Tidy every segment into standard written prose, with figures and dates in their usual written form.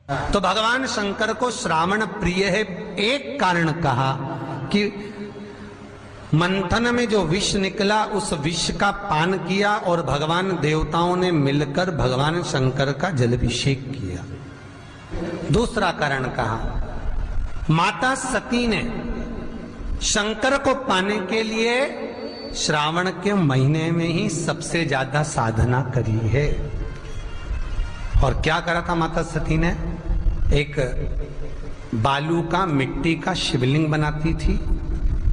तो भगवान शंकर को श्रावण प्रिय है, एक कारण कहा कि मंथन में जो विष निकला उस विष का पान किया और भगवान देवताओं ने मिलकर भगवान शंकर का जलाभिषेक किया। दूसरा कारण कहा, माता सती ने शंकर को पाने के लिए श्रावण के महीने में ही सबसे ज्यादा साधना करी है। और क्या करा था माता सती ने? एक बालू का, मिट्टी का शिवलिंग बनाती थी,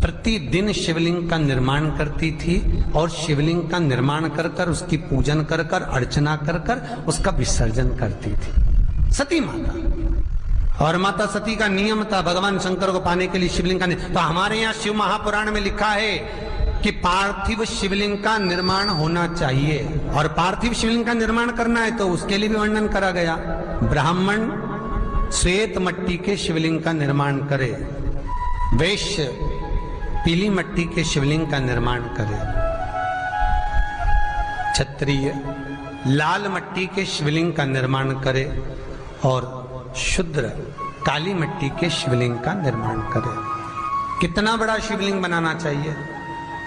प्रतिदिन शिवलिंग का निर्माण करती थी और शिवलिंग का निर्माण कर कर उसकी पूजन कर कर अर्चना कर कर उसका विसर्जन करती थी सती माता। और माता सती का नियम था भगवान शंकर को पाने के लिए शिवलिंग का। तो हमारे यहाँ शिव महापुराण में लिखा है कि पार्थिव शिवलिंग का निर्माण होना चाहिए, और पार्थिव शिवलिंग का निर्माण करना है तो उसके लिए भी वर्णन करा गया। ब्राह्मण श्वेत मट्टी के शिवलिंग का निर्माण करे, वैश्य पीली मट्टी के शिवलिंग का निर्माण करे, क्षत्रिय लाल मट्टी के शिवलिंग का निर्माण करे और शूद्र काली मट्टी के शिवलिंग का निर्माण करे। कितना बड़ा शिवलिंग बनाना चाहिए?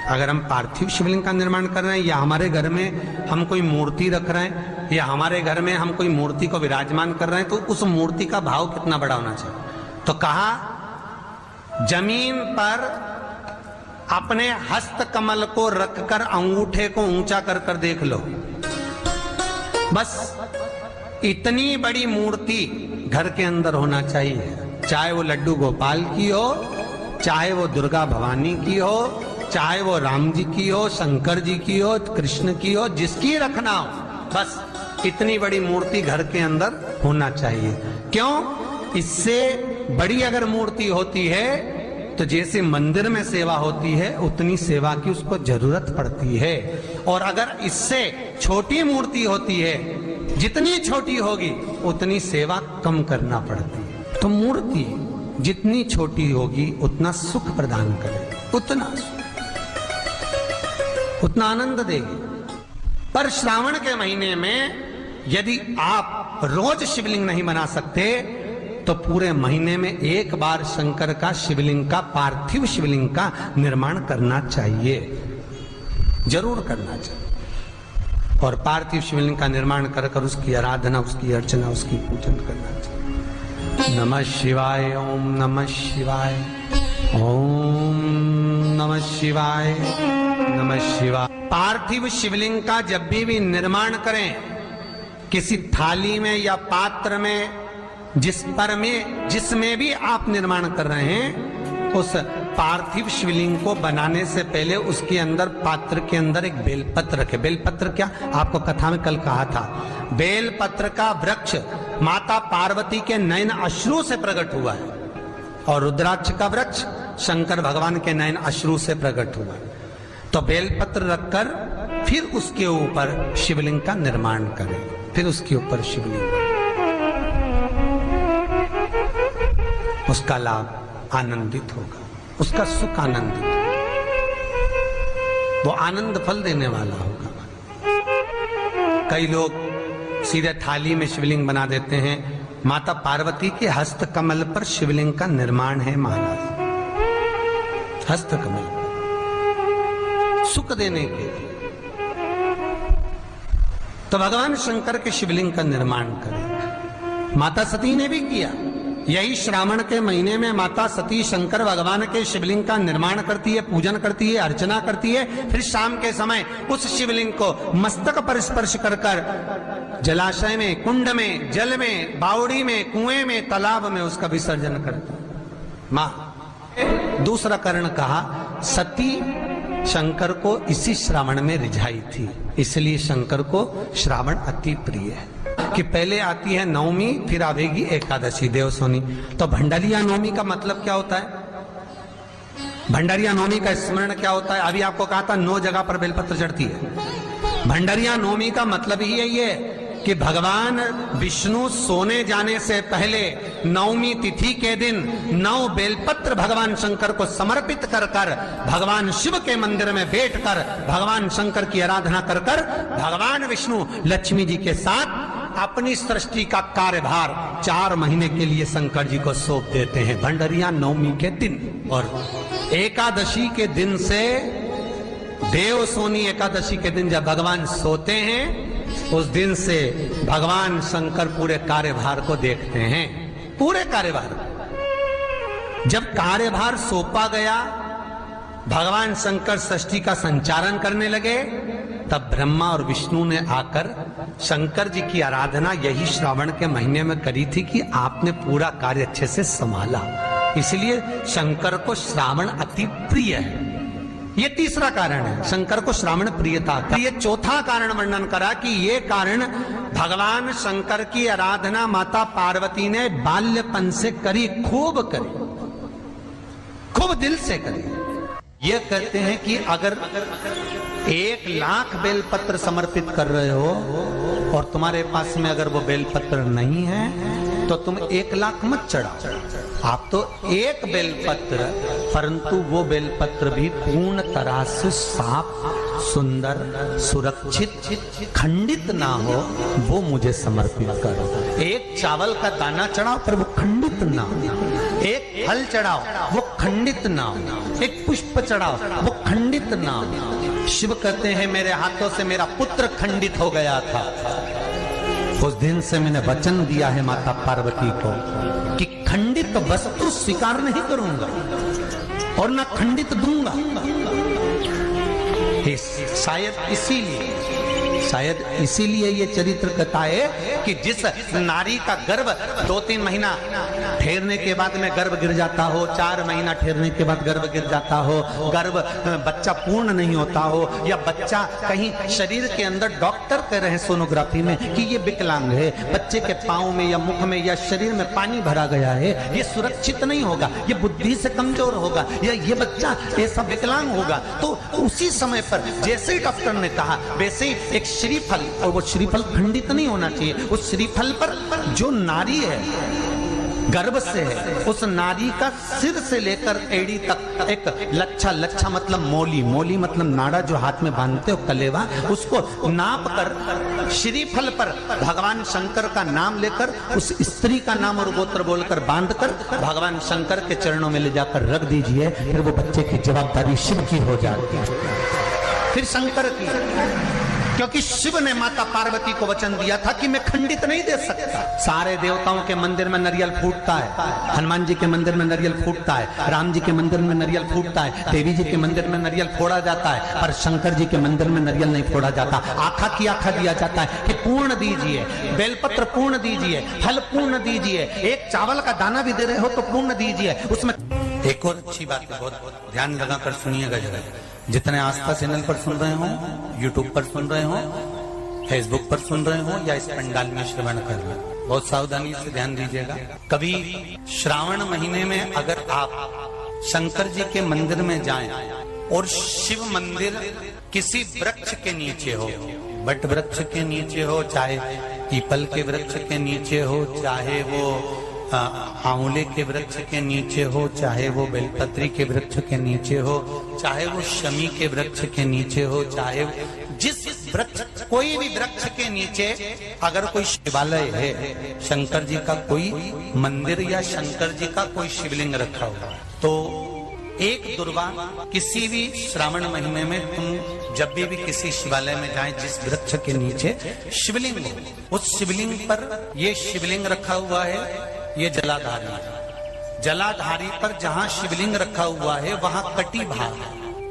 अगर हम पार्थिव शिवलिंग का निर्माण कर रहे हैं या हमारे घर में हम कोई मूर्ति रख रहे हैं या हमारे घर में हम कोई मूर्ति को विराजमान कर रहे हैं, तो उस मूर्ति का भाव कितना बड़ा होना चाहिए? तो कहा जमीन पर अपने हस्त कमल को रखकर अंगूठे को ऊंचा कर कर देख लो, बस इतनी बड़ी मूर्ति घर के अंदर होना चाहिए। चाहे वो लड्डू गोपाल की हो, चाहे वो दुर्गा भवानी की हो, चाहे वो राम जी की हो, शंकर जी की हो, कृष्ण की हो, जिसकी रखना हो, बस इतनी बड़ी मूर्ति घर के अंदर होना चाहिए। क्यों? इससे बड़ी अगर मूर्ति होती है तो जैसे मंदिर में सेवा होती है उतनी सेवा की उसको जरूरत पड़ती है, और अगर इससे छोटी मूर्ति होती है, जितनी छोटी होगी उतनी सेवा कम करना पड़ती है। तो मूर्ति जितनी छोटी होगी उतना सुख प्रदान करेगी, उतना आनंद देगी। पर श्रावण के महीने में यदि आप रोज शिवलिंग नहीं बना सकते तो पूरे महीने में एक बार शंकर का शिवलिंग का, पार्थिव शिवलिंग का निर्माण करना चाहिए, जरूर करना चाहिए। और पार्थिव शिवलिंग का निर्माण कर कर उसकी आराधना, उसकी अर्चना, उसकी पूजन करना चाहिए। नमः शिवाय, ओम नमः शिवाय, ओम नमः शिवाय, नमः शिवाय। पार्थिव शिवलिंग का जब भी निर्माण करें, किसी थाली में या पात्र में, जिसमें भी आप निर्माण कर रहे हैं, उस पार्थिव शिवलिंग को बनाने से पहले उसके अंदर, पात्र के अंदर एक बेलपत्र रखे। बेलपत्र क्या? आपको कथा में कल कहा था, बेलपत्र का वृक्ष माता पार्वती के नयन अश्रु से प्रकट हुआ है, और रुद्राक्ष का वृक्ष शंकर भगवान के नयन अश्रु से प्रकट हुआ है। तो बेलपत्र रखकर फिर उसके ऊपर शिवलिंग का निर्माण करें, फिर उसके ऊपर शिवलिंग, उसका लाभ आनंदित होगा, उसका सुख आनंदित होगा, वो आनंद फल देने वाला होगा। कई लोग सीधे थाली में शिवलिंग बना देते हैं। माता पार्वती के हस्त कमल पर शिवलिंग का निर्माण है महाराज, हस्त कमल सुख देने के लिए। तो भगवान शंकर के शिवलिंग का निर्माण करें। माता सती ने भी किया। यही श्रावण के महीने में माता सती शंकर भगवान के शिवलिंग का निर्माण करती है, पूजन करती है, अर्चना करती है। फिर शाम के समय उस शिवलिंग को मस्तक पर स्पर्श कर कर जलाशय में, कुंड में, जल में, बावड़ी में, कुएं में, तालाब में उसका विसर्जन करती है मां। दूसरा कारण कहा, सती शंकर को इसी श्रावण में रिझाई थी, इसलिए शंकर को श्रावण अति प्रिय है। कि पहले आती है नवमी, फिर आवेगी एकादशी, देवसोनी। तो भंडारिया नवमी का मतलब क्या होता है? भंडारिया नवमी का स्मरण क्या होता है? अभी आपको कहा था 9 जगह पर बेलपत्र चढ़ती है। भंडारिया नवमी का मतलब ही यही है कि भगवान विष्णु सोने जाने से पहले नवमी तिथि के दिन 9 बेलपत्र भगवान शंकर को समर्पित कर कर भगवान शिव के मंदिर में बैठकर भगवान शंकर की आराधना कर कर भगवान विष्णु लक्ष्मी जी के साथ अपनी सृष्टि का कार्यभार 4 महीने के लिए शंकर जी को सौंप देते हैं भंडरिया नवमी के दिन। और एकादशी के दिन से, देव सोनी एकादशी के दिन जब भगवान सोते हैं, उस दिन से भगवान शंकर पूरे कार्यभार को देखते हैं। पूरे कार्यभार, जब कार्यभार सौंपा गया, भगवान शंकर सृष्टि का संचालन करने लगे, तब ब्रह्मा और विष्णु ने आकर शंकर जी की आराधना यही श्रावण के महीने में करी थी कि आपने पूरा कार्य अच्छे से संभाला। इसलिए शंकर को श्रावण अति प्रिय है। ये तीसरा कारण है, शंकर को श्रावण प्रियता का। ये चौथा कारण वर्णन करा कि ये कारण भगवान शंकर की आराधना माता पार्वती ने बाल्यपन से करी, खूब करी, खूब दिल से करी। ये कहते हैं कि अगर 1,00,000 बेलपत्र समर्पित कर रहे हो और तुम्हारे पास में अगर वो बेलपत्र नहीं है तो तुम 1,00,000 मत चढ़ाओ। आप तो एक बेलपत्र, परंतु वो बेलपत्र भी पूर्ण तरह से साफ, सुंदर, सुरक्षित, खंडित ना हो, वो मुझे समर्पित करो। एक चावल का दाना चढ़ाओ पर वो खंडित ना हो, एक फल चढ़ाओ वो खंडित ना हो, एक पुष्प चढ़ाओ वो खंडित ना हो। शिव कहते हैं मेरे हाथों से मेरा पुत्र खंडित हो गया था, उस दिन से मैंने वचन दिया है माता पार्वती को कि खंडित वस्तु स्वीकार नहीं करूंगा और ना खंडित दूंगा। शायद इसीलिए ये चरित्र कथा है कि जिस नारी का गर्भ 2-3 महीना ठहरने के बाद में गर्भ गिर जाता हो, 4 महीना ठहरने के बाद गर्भ गिर जाता हो, गर्भ बच्चा पूर्ण नहीं होता हो, या बच्चा कहीं शरीर के अंदर डॉक्टर कह रहे हैं सोनोग्राफी में कि ये विकलांग है, बच्चे के पाँव में या मुख में या शरीर में पानी भरा गया है, ये सुरक्षित नहीं होगा, ये बुद्धि से कमजोर होगा, या ये बच्चा ऐसा विकलांग होगा, तो उसी समय पर जैसे ही डॉक्टर ने कहा वैसे ही एक श्रीफल, और वो श्रीफल खंडित नहीं होना चाहिए, उस श्रीफल पर जो नारी है गर्भ से है, उस नारी का सिर से लेकर एड़ी तक एक लच्छा, लच्छा मतलब मोली, मोली मतलब नाड़ा जो हाथ में बांधते हो कलेवा, उसको नाप कर श्रीफल पर भगवान शंकर का नाम लेकर उस स्त्री का नाम और गोत्र बोलकर बांधकर भगवान शंकर के चरणों में ले जाकर रख दीजिए, फिर वो बच्चे की जवाबदारी शिव की हो जाती है, फिर शंकर की, क्योंकि शिव ने माता पार्वती को वचन दिया था कि मैं खंडित नहीं दे सकता। सारे देवताओं के मंदिर में नारियल फूटता है, हनुमान जी के मंदिर में नारियल फूटता है, राम जी के मंदिर में नारियल फूटता है, देवी जी के मंदिर में नारियल फोड़ा जाता है, पर शंकर जी के मंदिर में नारियल नहीं फोड़ा जाता। आखा की आखा दिया जाता है कि पूर्ण दीजिए, बेलपत्र पूर्ण दीजिए, फल पूर्ण दीजिए, एक चावल का दाना भी दे रहे हो तो पूर्ण दीजिए। उसमें एक और अच्छी बात है, बहुत ध्यान लगाकर सुनिएगा जरा। जितने आस्था चैनल पर सुन रहे हो, यूट्यूब पर सुन रहे हो, फेसबुक पर सुन रहे हो, या इस पंडाल में श्रवण कर रहे हो, बहुत सावधानी से ध्यान दीजिएगा। कभी श्रावण महीने में अगर आप शंकर जी के मंदिर में जाएं और शिव मंदिर किसी वृक्ष के नीचे हो, बट वृक्ष के नीचे हो, चाहे पीपल के वृक्ष के नीचे हो, चाहे वो आंवले के वृक्ष के नीचे हो, चाहे वो बेलपत्री के वृक्ष के नीचे हो, चाहे वो शमी के वृक्ष के नीचे हो, चाहे जिस वृक्ष, कोई भी वृक्ष के नीचे अगर कोई शिवालय है, शंकर जी का कोई मंदिर या शंकर जी का कोई शिवलिंग रखा हुआ, तो एक दुर्वा किसी भी श्रावण महीने में तुम जब भी किसी शिवालय में जाएं, जिस वृक्ष के नीचे शिवलिंग हो, उस शिवलिंग पर ये शिवलिंग रखा हुआ है, ये जलाधारी है। जलाधारी पर जहां शिवलिंग रखा हुआ है वहां कटी भाग,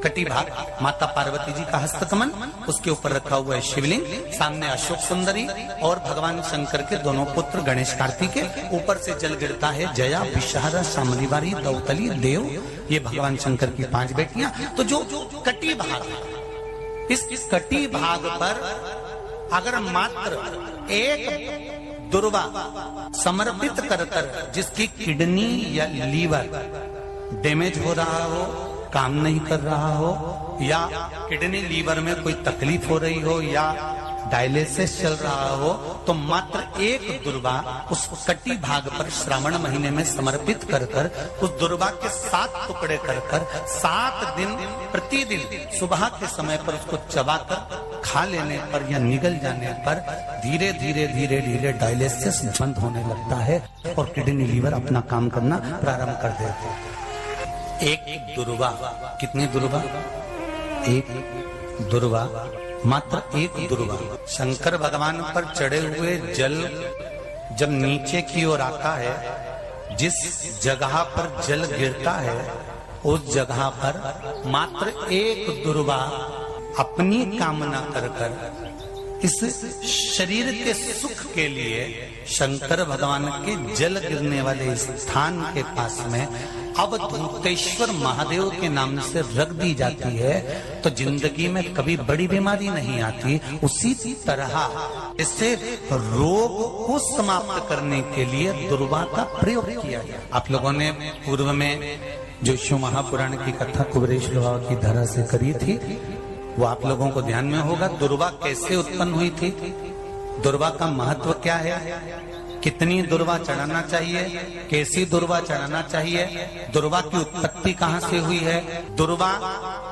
कटी भाग माता पार्वती जी का हस्तकमल, उसके ऊपर रखा हुआ है शिवलिंग, सामने अशोक सुंदरी और भगवान शंकर के दोनों पुत्र गणेश कार्तिकेय, ऊपर से जल गिरता है जया, विषहारा, शामलीवारी, दौतली, देव, ये भगवान शंकर की 5 बेटियां। तो जो कटी भाग, इस कटी भाग पर अगर मात्र एक दुर्वा समर्पित कर कर, जिसकी किडनी या लीवर डैमेज हो रहा हो, काम नहीं कर रहा हो, या किडनी लीवर में कोई तकलीफ हो रही हो, या डायलिसिस चल रहा हो, तो मात्र एक दुर्वा उस कटी भाग पर श्रावण महीने में समर्पित कर कर, उस दुर्वा के 7 टुकड़े कर कर 7 दिन प्रतिदिन सुबह के समय पर उसको चबाकर खा लेने पर या निगल जाने पर धीरे धीरे धीरे धीरे डायलिसिस बंद होने लगता है और किडनी लीवर अपना काम करना प्रारंभ कर देते हैं। एक दुर्वा, कितनी दुर्वा? एक दुर्वा, मात्र एक दुर्वा। शंकर भगवान पर चढ़े हुए जल जब नीचे की ओर आता है, जिस जगह पर जल गिरता है उस जगह पर मात्र एक दुर्वा अपनी कामना कर इस शरीर के सुख के लिए शंकर भगवान के जल गिरने वाले स्थान के पास में अवधूतेश्वर महादेव के नाम से रख दी जाती है, तो जिंदगी में कभी बड़ी बीमारी नहीं आती। उसी तरह इससे रोग को समाप्त करने के लिए दुर्वा का प्रयोग किया गया। आप लोगों ने पूर्व में जो शिव महापुराण की कथा कुबेरेश लोहा की धरा से करी थी, वो आप लोगों को ध्यान में होगा। दुर्वा कैसे उत्पन्न हुई थी, दुर्वा का महत्व क्या है, कितनी दुर्वा चढ़ाना चाहिए, कैसी दुर्वा चढ़ाना चाहिए, दुर्वा की उत्पत्ति कहाँ से हुई है, दुर्वा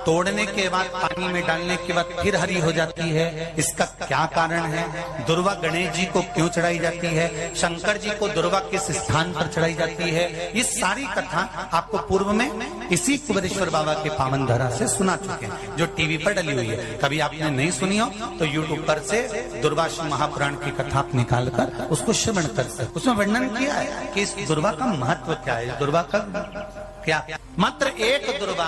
तोड़ने के बाद पानी में डालने के बाद फिर हरी हो जाती है, इसका क्या कारण है, दुर्वा गणेश जी को क्यों चढ़ाई जाती है, शंकर जी को दुर्वा किस स्थान पर चढ़ाई जाती है, ये सारी कथा आपको पूर्व में इसी कुबेरेश्वर बाबा के पावन धरा से सुना चुके हैं, जो टीवी पर डली हुई है। कभी आपने नहीं सुनी हो तो यूट्यूब पर से दुर्वा महापुराण की कथा आप निकाल कर उसको श्रवण कर सकते। उसमें वर्णन किया है कि इस दुर्वा का महत्व क्या है, दुर्वा का क्या, मात्र एक दुर्वा